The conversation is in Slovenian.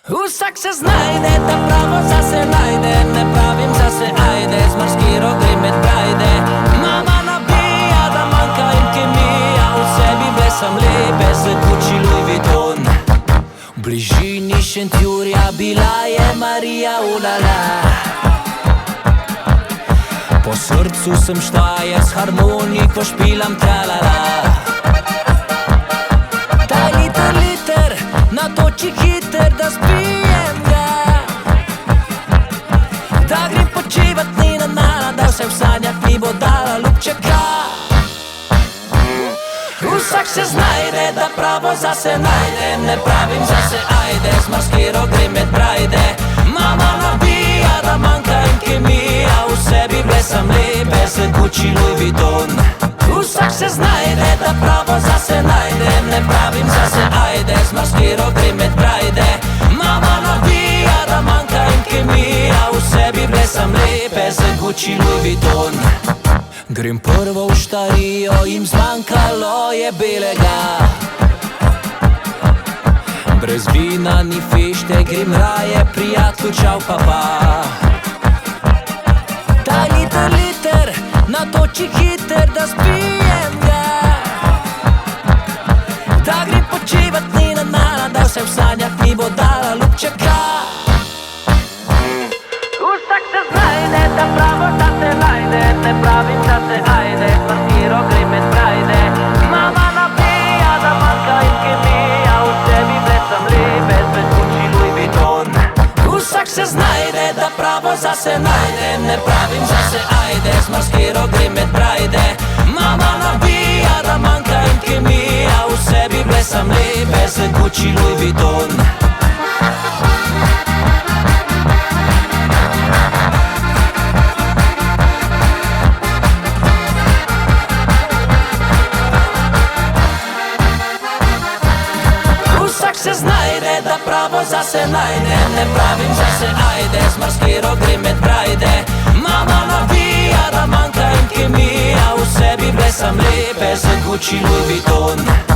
Vsak se znajde, ta pravo zase najde. Ne pravim zase ajde, z marskiro gre med brajde. Mama nabija, da manjka jim kemija. V sebi blesam lepe, z Gucci Louis Vuitton. V bližini Šentjurja bila je Marija, ulala. Po srcu sem Štajer, s harmoniko špilam tralala. Daj liter, natoči hiter, da spijem ga. Da grem počivat ni nana, da vse v sanjah mi bo dala ljubčeka. Vsak se znajde, da pravo zase najde. Ne pravim zase ajde, z marskiro gre med brajde. Mama nabija, da manjka jim kemija. V sebi blesam lepe, z Gucci Louis Vuitton. Vsak se znajde, da pravo zase najde. Ne pravim zase ajde, z marskiro gre med brajde. Mama nabija, da manjka jim kemija. V sebi blesam lepe, z Gucci Louis Vuitton. Grem prvo v Štarijo, jim zmanjkalo je belega. Brez vina ni fešte, grem raje prijatelju, čau papa. Daj liter, natoči hiter, da spijem ga. Da grem počivat ni nana, da vse v sanjah mi bo dala ljubčeka. Vsak se znajde, da pravo zase najde. Ne pravim zase ajde, z marskiro gre med brajde. Mama nabija, da manjka jim kemija. V sebi blesam lepe, z Gucci Louis Vuitton. Vsak se znajde, da pravo zase najde. Ne pravim zase ajde, z marskiro gre med brajde. Mama nabija, da manjka jim kemija. V sebi blesam lepe, z Gucci Louis Vuitton. Vsak se znajde, da pravo zase najde. Ne pravim zase ajde, z marskiro gre med brajde. Mama nabija, da manjka jim kemija. V sebi blesam lepe, z Gucci Louis Vuitton.